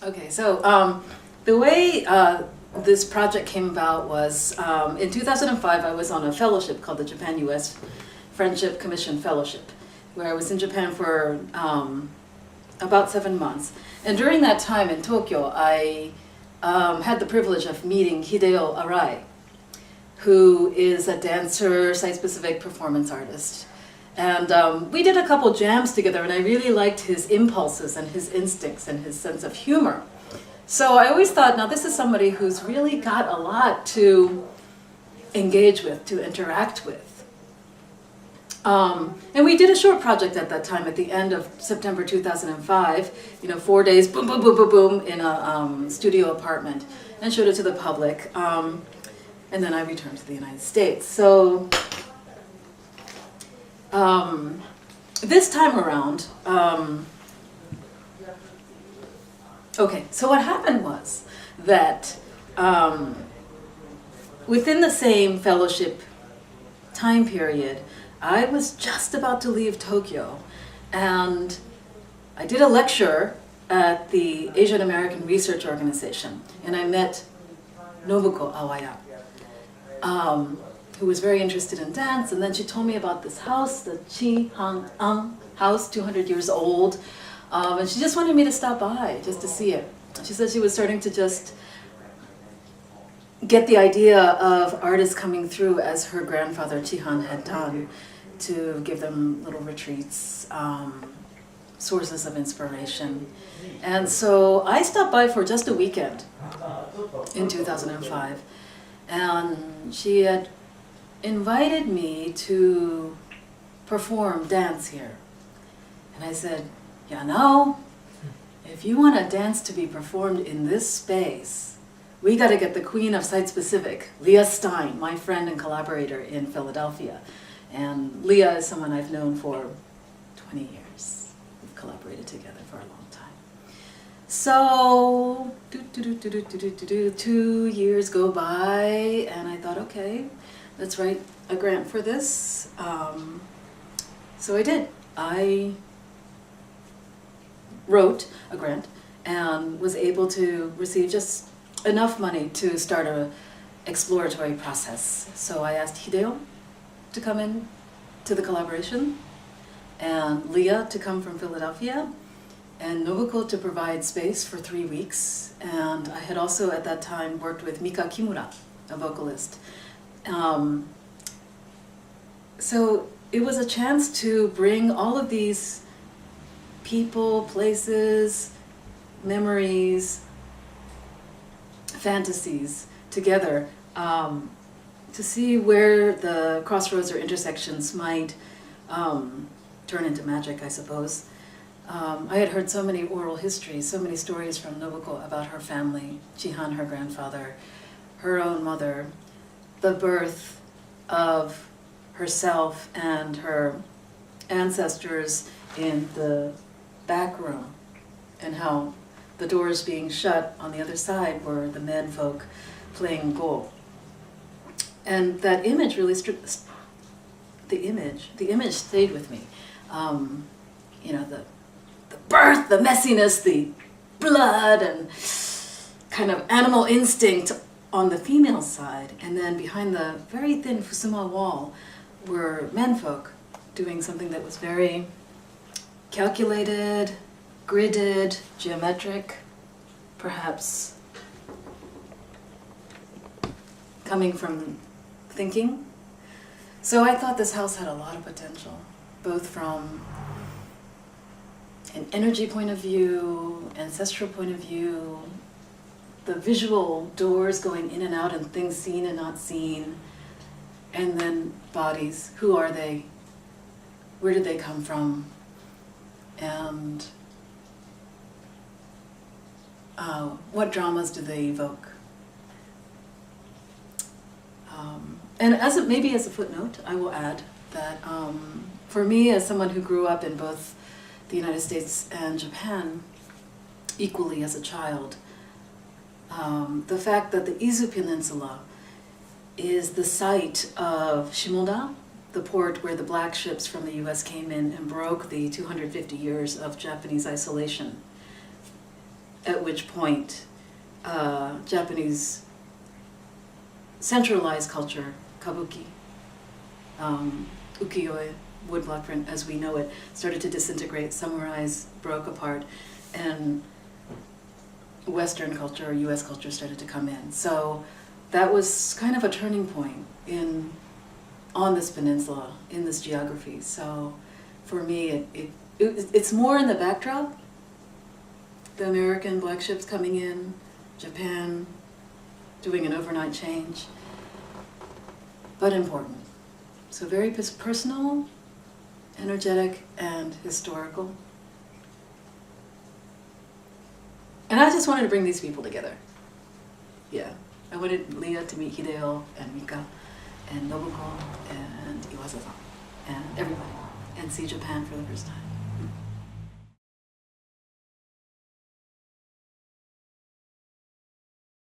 Okay, so the way this project came about was in 2005 I was on a fellowship called the Japan-US Friendship Commission Fellowship, where I was in Japan for about 7 months. And during that time in Tokyo, I had the privilege of meeting Hideo Arai, who is a dancer, site-specific performance artist. And we did a couple jams together, and I really liked his impulses and his instincts and his sense of humor. So I always thought, now this is somebody who's really got a lot to engage with, to interact with. And we did a short project at that time at the end of September 2005, 4 days, boom, boom, boom, boom, boom, in a studio apartment, and showed it to the public. And then I returned to the United States. So this time around, okay, so what happened was that within the same fellowship time period, I was just about to leave Tokyo, and I did a lecture at the Asian American Research Organization, and I met Nobuko Awaya, who was very interested in dance, and then she told me about this house, the Chihan-an house, 200 years old, and she just wanted me to stop by just to see it. She said she was starting to just get the idea of artists coming through as her grandfather Chihan had done, to give them little retreats, sources of inspiration. And so I stopped by for just a weekend in 2005, and she had invited me to perform dance here. And I said, if you want a dance to be performed in this space, we got to get the queen of site-specific, Leah Stein, my friend and collaborator in Philadelphia. And Leah is someone I've known for 20 years. We've collaborated together for a long time. So, 2 years go by, and I thought, okay, let's write a grant for this. So I did. I wrote a grant and was able to receive just enough money to start an exploratory process. So I asked Hideo to come in to the collaboration, and Leah to come from Philadelphia, and Nobuko to provide space for 3 weeks. And I had also at that time worked with Mika Kimura, a vocalist. So it was a chance to bring all of these people, places, memories, fantasies together, to see where the crossroads or intersections might turn into magic, I suppose. I had heard so many oral histories, so many stories from Nobuko about her family, Chihan, her grandfather, her own mother, the birth of herself and her ancestors in the back room, and how the doors being shut on the other side were the men folk playing go. And that image really, the image stayed with me. The birth, the messiness, the blood, and kind of animal instinct on the female side. And then behind the very thin fusuma wall were menfolk doing something that was very calculated, gridded, geometric, perhaps coming from thinking. So I thought this house had a lot of potential, both from an energy point of view, ancestral point of view, the visual doors going in and out and things seen and not seen, and then bodies. Who are they? Where did they come from? And what dramas do they evoke? And maybe as a footnote, I will add that for me, as someone who grew up in both the United States and Japan, equally as a child, the fact that the Izu Peninsula is the site of Shimoda, the port where the black ships from the US came in and broke the 250 years of Japanese isolation, at which point Japanese centralized culture, kabuki, ukiyo-e, woodblock print as we know it, started to disintegrate, summarize, broke apart, and Western culture or US culture started to come in. So that was kind of a turning point on this peninsula, in this geography. So for me, it's more in the backdrop. The American black ships coming in, Japan doing an overnight change, but important. So very personal, energetic, and historical. And I just wanted to bring these people together. Yeah, I wanted Leah to meet Hideo and Mika and Nobuko and Iwasa-san and everybody, and see Japan for the first time.